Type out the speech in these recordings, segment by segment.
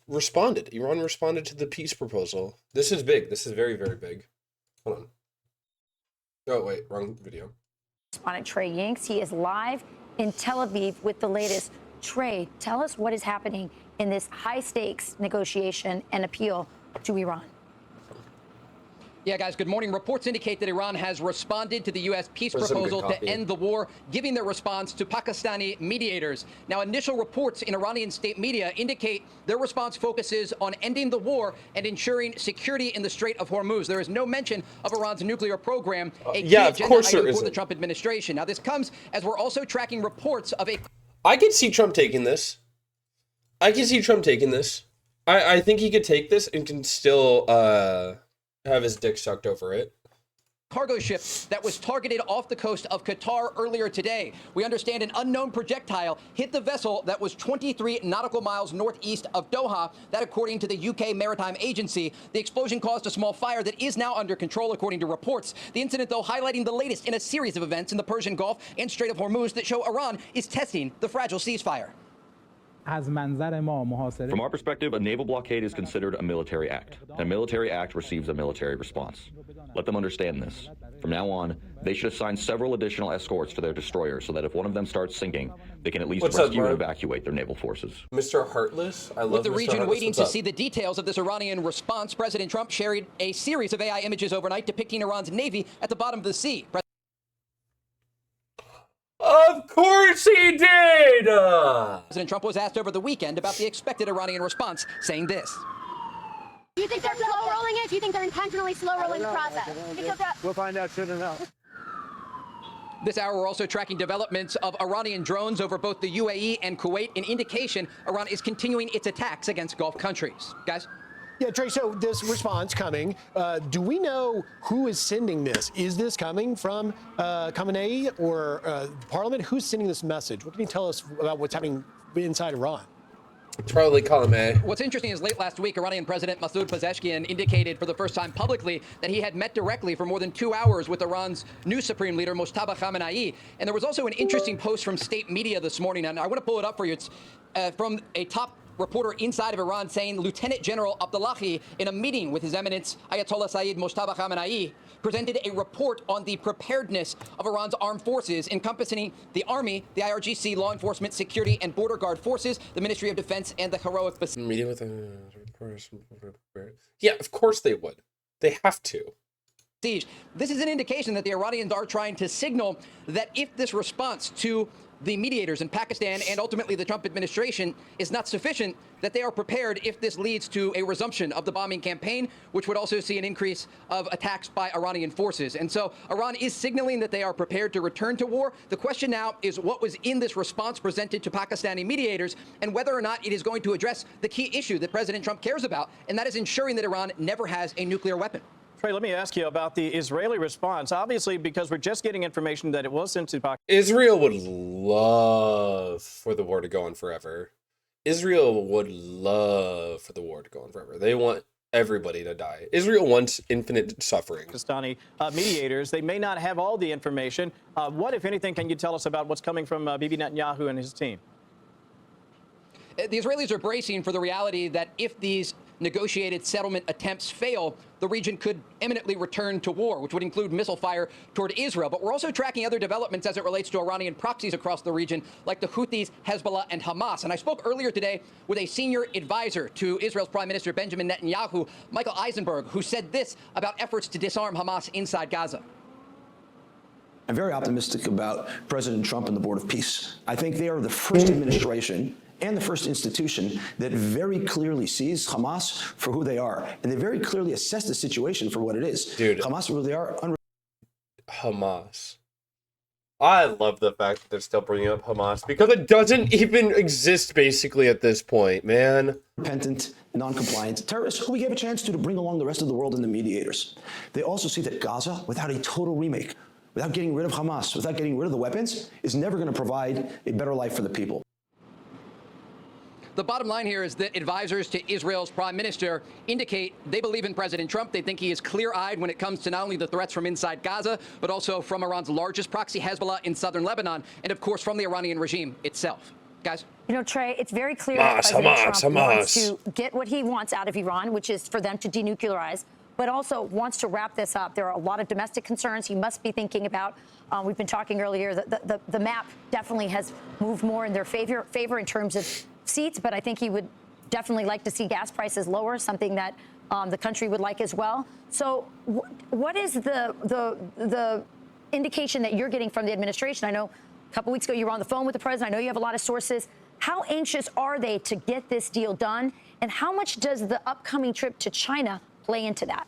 responded. Iran responded to the peace proposal. This is big. This is very, very big. Hold on. Oh, wait, wrong video. Correspondent Trey Yingst. He is live in Tel Aviv with the latest. Trey, tell us what is happening in this high-stakes negotiation and appeal to Iran. Yeah, guys, good morning. Reports indicate that Iran has responded to the U.S. peace proposal to end the war, giving their response to Pakistani mediators. Now, initial reports in Iranian state media indicate their response focuses on ending the war and ensuring security in the Strait of Hormuz. There is no mention of Iran's nuclear program, a key agenda item for the Trump administration. Now, this comes as we're also tracking reports of a... I could see Trump taking this. I think he could take this and can still have his dick sucked over it. Cargo ship that was targeted off the coast of Qatar earlier today. We understand an unknown projectile hit the vessel that was 23 nautical miles northeast of Doha. That, according to the UK Maritime Agency, the explosion caused a small fire that is now under control, according to reports. The incident, though, highlighting the latest in a series of events in the Persian Gulf and Strait of Hormuz that show Iran is testing the fragile ceasefire. From our perspective, a naval blockade is considered a military act. A military act receives a military response. Let them understand this. From now on, they should assign several additional escorts to their destroyers so that if one of them starts sinking, they can at least rescue and evacuate their naval forces. Mr. Heartless? I love With the Mr. region Heartless. waiting to see the details of this Iranian response, President Trump shared a series of AI images overnight depicting Iran's Navy at the bottom of the sea. Of course he did! President Trump was asked over the weekend about the expected Iranian response, saying this. Do you think they're slow rolling it? Do you think they're intentionally slow rolling the process? We'll find out soon enough. This hour, we're also tracking developments of Iranian drones over both the UAE and Kuwait, an indication Iran is continuing its attacks against Gulf countries. Guys? Yeah, Trey, so this response coming, do we know who is sending this? Is this coming from Khamenei or Parliament? Who's sending this message? What can you tell us about what's happening inside Iran? It's probably Khamenei. What's interesting is late last week, Iranian President Masoud Pezeshkian indicated for the first time publicly that he had met directly for more than 2 hours with Iran's new supreme leader, Mojtaba Khamenei. And there was also an interesting post from state media this morning, and I want to pull it up for you. It's from a top reporter inside of Iran saying Lieutenant General Abdullahi, in a meeting with His Eminence Ayatollah Sayyid Mojtaba Khamenei, presented a report on the preparedness of Iran's armed forces, encompassing the Army, the IRGC, law enforcement, security, and border guard forces, the Ministry of Defense, and the heroic... Meeting with yeah, of course they would. They have to. Siege. This is an indication that the Iranians are trying to signal that if this response to the mediators in Pakistan and ultimately the Trump administration is not sufficient, that they are prepared if this leads to a resumption of the bombing campaign, which would also see an increase of attacks by Iranian forces. And so Iran is signaling that they are prepared to return to war. The question now is what was in this response presented to Pakistani mediators and whether or not it is going to address the key issue that President Trump cares about, and that is ensuring that Iran never has a nuclear weapon. Trey, let me ask you about the Israeli response. Obviously, because we're just getting information that it was sent to Pakistan. Israel would love for the war to go on forever. Israel would love for the war to go on forever. They want everybody to die. Israel wants infinite suffering. Pakistani mediators, they may not have all the information. What, if anything, can you tell us about what's coming from Bibi Netanyahu and his team? The Israelis are bracing for the reality that if these negotiated settlement attempts fail, the region could imminently return to war, which would include missile fire toward Israel. But we're also tracking other developments as it relates to Iranian proxies across the region, like the Houthis, Hezbollah, and Hamas. And I spoke earlier today with a senior advisor to Israel's Prime Minister Benjamin Netanyahu, Michael Eisenberg, who said this about efforts to disarm Hamas inside Gaza. I'm very optimistic about President Trump and the Board of Peace. I think they are the first administration and the first institution that very clearly sees Hamas for who they are. And they very clearly assess the situation for what it is. Dude. Hamas for who they are. Hamas. I love the fact that they're still bringing up Hamas because it doesn't even exist basically at this point, man. Repentant, non-compliant terrorists who we gave a chance to bring along the rest of the world and the mediators. They also see that Gaza, without a total remake, without getting rid of Hamas, without getting rid of the weapons, is never going to provide a better life for the people. The bottom line here is that advisors to Israel's prime minister indicate they believe in President Trump. They think he is clear-eyed when it comes to not only the threats from inside Gaza, but also from Iran's largest proxy, Hezbollah, in southern Lebanon, and of course from the Iranian regime itself. Guys? You know, Trey, it's very clear that President Trump wants to get what he wants out of Iran, which is for them to denuclearize, but also wants to wrap this up. There are a lot of domestic concerns he must be thinking about. We've been talking earlier that the map definitely has moved more in their favor in terms of seats, but I think he would definitely like to see gas prices lower, something that the country would like as well. So what is the indication that you're getting from the administration? I know a couple weeks ago you were on the phone with the president. I know you have a lot of sources. How anxious are they to get this deal done? And how much does the upcoming trip to China play into that?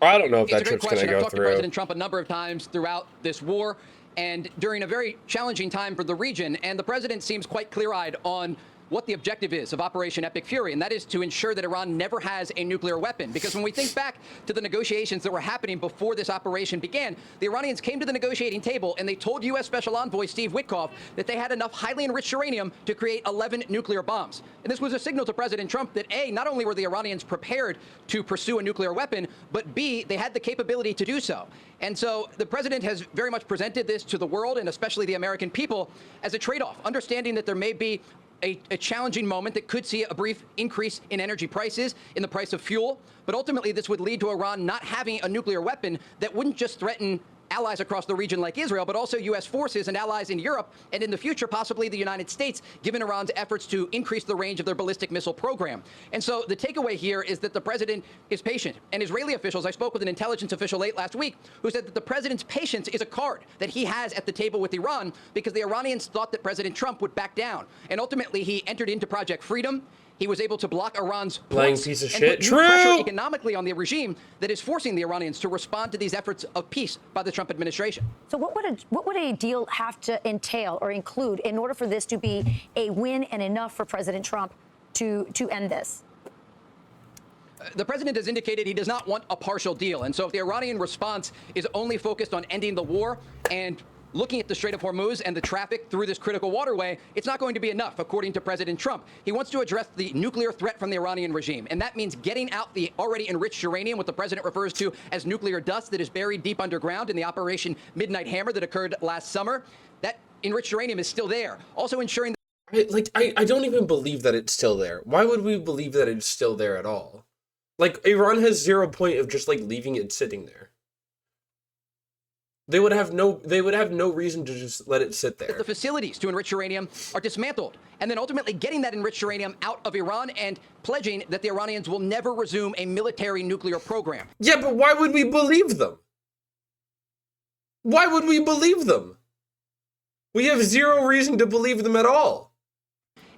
I don't know if It's that a great trip's going to question. go I've talked through. to President Trump a number of times throughout this war and during a very challenging time for the region. And the president seems quite clear-eyed on what the objective is of Operation Epic Fury, and that is to ensure that Iran never has a nuclear weapon. Because when we think back to the negotiations that were happening before this operation began, the Iranians came to the negotiating table and they told U.S. Special Envoy Steve Witkoff that they had enough highly enriched uranium to create 11 nuclear bombs. And this was a signal to President Trump that A, not only were the Iranians prepared to pursue a nuclear weapon, but B, they had the capability to do so. And so the president has very much presented this to the world and especially the American people as a trade-off, understanding that there may be a challenging moment that could see a brief increase in energy prices, in the price of fuel. But ultimately, this would lead to Iran not having a nuclear weapon that wouldn't just threaten allies across the region like Israel, but also U.S. forces and allies in Europe, and in the future, possibly the United States, given Iran's efforts to increase the range of their ballistic missile program. And so the takeaway here is that the president is patient. And Israeli officials, I spoke with an intelligence official late last week, who said that the president's patience is a card that he has at the table with Iran because the Iranians thought that President Trump would back down. And ultimately, he entered into Project Freedom. He was able to block Iran's Lying piece of and shit. put new pressure True. economically on the regime that is forcing the Iranians to respond to these efforts of peace by the Trump administration. So what would a deal have to entail or include in order for this to be a win and enough for President Trump to end this? The president has indicated he does not want a partial deal. And so if the Iranian response is only focused on ending the war and looking at the Strait of Hormuz and the traffic through this critical waterway, it's not going to be enough, according to President Trump. He wants to address the nuclear threat from the Iranian regime, and that means getting out the already enriched uranium, what the president refers to as nuclear dust that is buried deep underground in the Operation Midnight Hammer that occurred last summer. That enriched uranium is still there. Also ensuring that I don't even believe that it's still there. Why would we believe that it's still there at all? Like, Iran has 0 point of just, like, leaving it sitting there. They would have no reason to just let it sit there. the facilities to enrich uranium are dismantled, and then ultimately getting that enriched uranium out of Iran and pledging that the Iranians will never resume a military nuclear program. Yeah, but why would we believe them? Why would we believe them? We have 0 reason to believe them at all.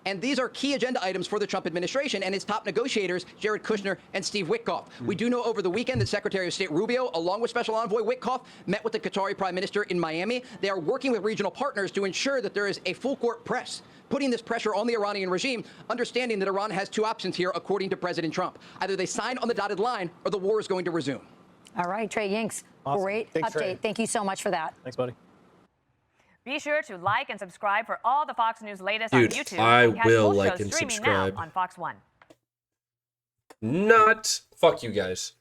And these are key agenda items for the Trump administration and its top negotiators, Jared Kushner and Steve Witkoff. We do know over the weekend that Secretary of State Rubio, along with Special Envoy Witkoff, met with the Qatari Prime Minister in Miami. They are working with regional partners to ensure that there is a full court press, putting this pressure on the Iranian regime, understanding that Iran has 2 options here, according to President Trump. Either they sign on the dotted line or the war is going to resume. All right, Trey Yingst, Awesome. great Thanks, update. Trey. Thank you so much for that. Thanks, buddy. Be sure to like and subscribe for all the Fox News latest Dude, on YouTube. I and catch will full like shows and streaming subscribe. now on Fox One. Not fuck you guys.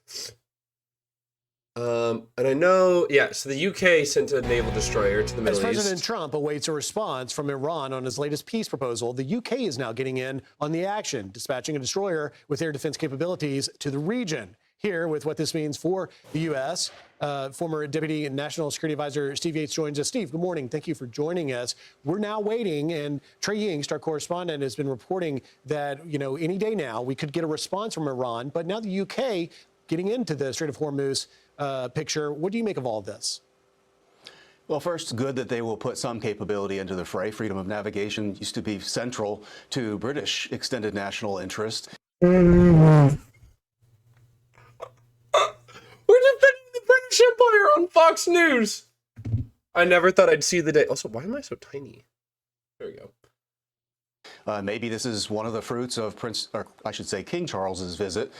And I know, yeah, so the UK sent a naval destroyer to the As Middle President East. Trump awaits a response from Iran on his latest peace proposal, the UK is now getting in on the action, dispatching a destroyer with air defense capabilities to the region. Here, with what this means for the U.S., former Deputy National Security Advisor Steve Yates joins us. Steve, good morning. Thank you for joining us. We're now waiting, and Trey Yingst, our correspondent, has been reporting that, any day now we could get a response from Iran. But now the U.K. getting into the Strait of Hormuz picture. What do you make of all of this? Well, first, good that they will put some capability into the fray. Freedom of navigation used to be central to British extended national interest. We're defending the British Empire on Fox News. I never thought I'd see the day. Also, why am I so tiny? There we go. Maybe this is one of the fruits of King Charles's visit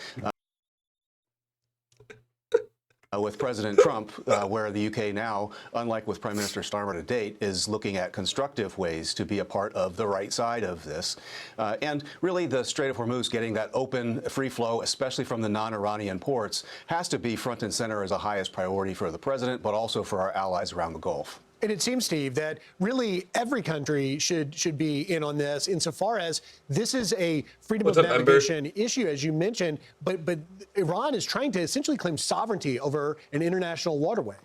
with President Trump, where the UK now, unlike with Prime Minister Starmer to date, is looking at constructive ways to be a part of the right side of this. And really, the Strait of Hormuz getting that open, free flow, especially from the non-Iranian ports, has to be front and center as a highest priority for the president, but also for our allies around the Gulf. And it seems, Steve, that really every country should be in on this insofar as this is a freedom of navigation issue, as you mentioned, but Iran is trying to essentially claim sovereignty over an international waterway.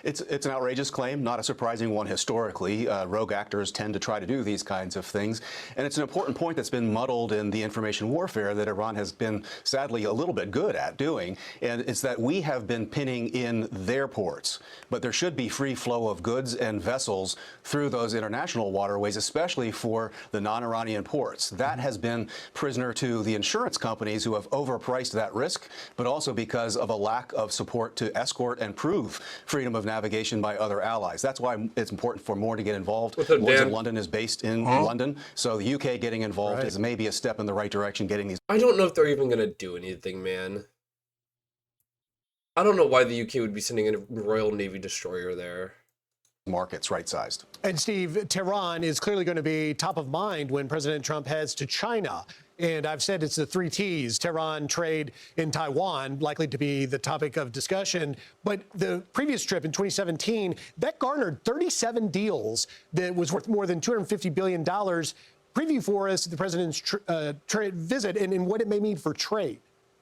It's an outrageous claim, not a surprising one historically. Rogue actors tend to try to do these kinds of things. And it's an important point that's been muddled in the information warfare that Iran has been, sadly, a little bit good at doing. And it's that we have been pinning in their ports. But there should be free flow of goods and vessels through those international waterways, especially for the non-Iranian ports. That has been prisoner to the insurance companies who have overpriced that risk, but also because of a lack of support to escort and prove freedom of navigation by other allies. That's why it's important for more to get involved. Lloyd's of London is based in London, so the UK getting involved is maybe a step in the right direction, getting these. I don't know if they're even going to do anything, man. I don't know why the UK would be sending a Royal Navy destroyer there. Markets right-sized. And Steve, Tehran is clearly going to be top of mind when President Trump heads to China. And I've said it's the 3 T's, Tehran, trade, in Taiwan, likely to be the topic of discussion. But the previous trip in 2017, that garnered 37 deals that was worth more than $250 billion. Preview for us the president's visit and what it may mean for trade.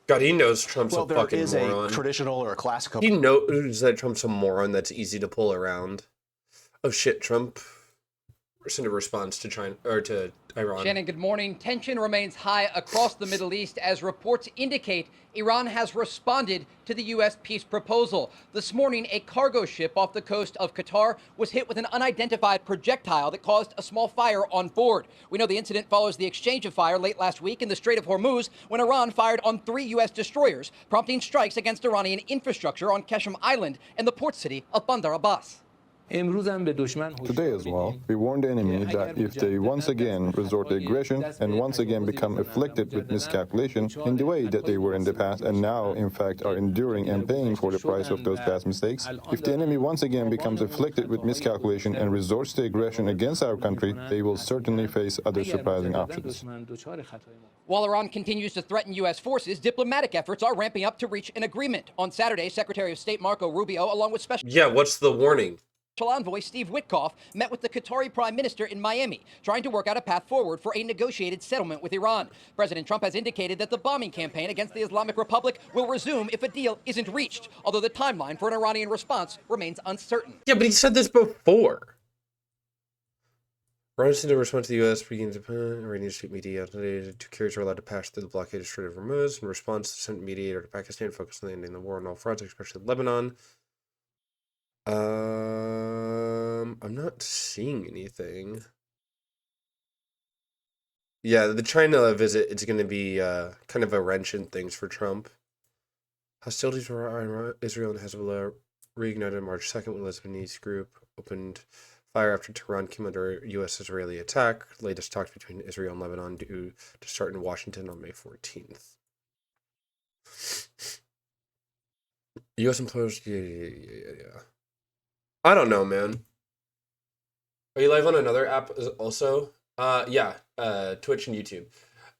God, he knows Trump's a fucking moron. There is a traditional or a classical. He knows that Trump's a moron that's easy to pull around. Oh shit, Trump sent a response to China or to Iran. Shannon, good morning. Tension remains high across the Middle East as reports indicate Iran has responded to the U.S. peace proposal. This morning, a cargo ship off the coast of Qatar was hit with an unidentified projectile that caused a small fire on board. We know the incident follows the exchange of fire late last week in the Strait of Hormuz when Iran fired on 3 U.S. destroyers, prompting strikes against Iranian infrastructure on Qeshm Island and the port city of Bandar Abbas. Today as well, we warned the enemy that if they once again resort to aggression and once again become afflicted with miscalculation in the way that they were in the past and now, in fact, are enduring and paying for the price of those past mistakes, if the enemy once again becomes afflicted with miscalculation and resorts to aggression against our country, they will certainly face other surprising options. While Iran continues to threaten U.S. forces, diplomatic efforts are ramping up to reach an agreement. On Saturday, Secretary of State Marco Rubio, along with Special what's the warning? Envoy Steve Witkoff met with the Qatari Prime Minister in Miami, trying to work out a path forward for a negotiated settlement with Iran. President Trump has indicated that the bombing campaign against the Islamic Republic will resume if a deal isn't reached, although the timeline for an Iranian response remains uncertain. Yeah, but he said this before. Iran sent a response to the U.S. begins Iranian state media today. 2 carriers are allowed to pass through the blockaded Strait of Hormuz. In response, the sent mediator to Pakistan focused on ending the war on all fronts, especially Lebanon. I'm not seeing anything. Yeah, the China visit, it's going to be kind of a wrench in things for Trump. Hostilities for Israel and Hezbollah reignited on March 2nd when Lebanese group opened fire after Tehran came under U.S.-Israeli attack. Latest talks between Israel and Lebanon due to start in Washington on May 14th. U.S. employers, yeah. I don't know, man. Are you live on another app also? Twitch and YouTube.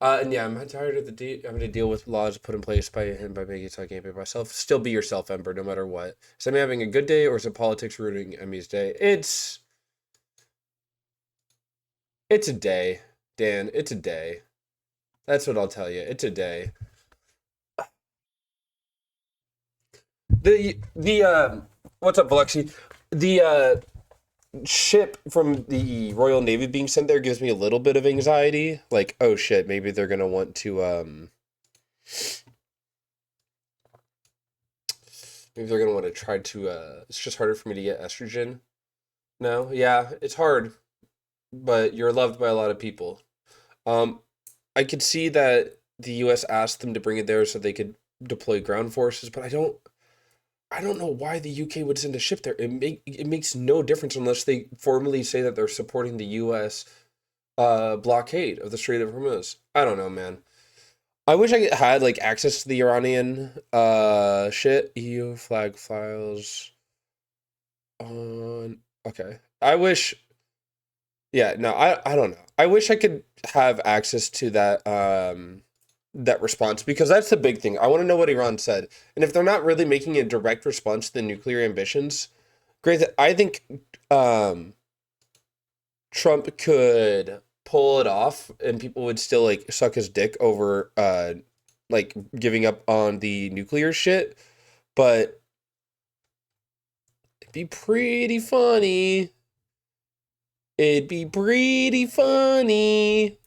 And yeah, I'm tired of having to deal with laws put in place by him by making it so I can't be myself. Still be yourself, Ember, no matter what. Is Emmy having a good day or is it politics ruining Emmy's day? It's a day, Dan. It's a day. That's what I'll tell you. It's a day. What's up, Valexi? The ship from the Royal Navy being sent there gives me a little bit of anxiety. Like, oh shit, maybe they're gonna want to try to it's just harder for me to get estrogen. No, yeah, it's hard, but you're loved by a lot of people. I could see that the US asked them to bring it there so they could deploy ground forces, but I don't know why the UK would send a ship there. It makes no difference unless they formally say that they're supporting the US blockade of the Strait of Hormuz. I don't know, man. I wish I had like access to the Iranian shit. EU flag files on. Okay. I wish. Yeah, no, I don't know. I wish I could have access to that response, because that's the big thing. I want to know what Iran said. And if they're not really making a direct response to the nuclear ambitions, Granted, I think Trump could pull it off and people would still like suck his dick over like giving up on the nuclear shit, but it'd be pretty funny. It'd be pretty funny.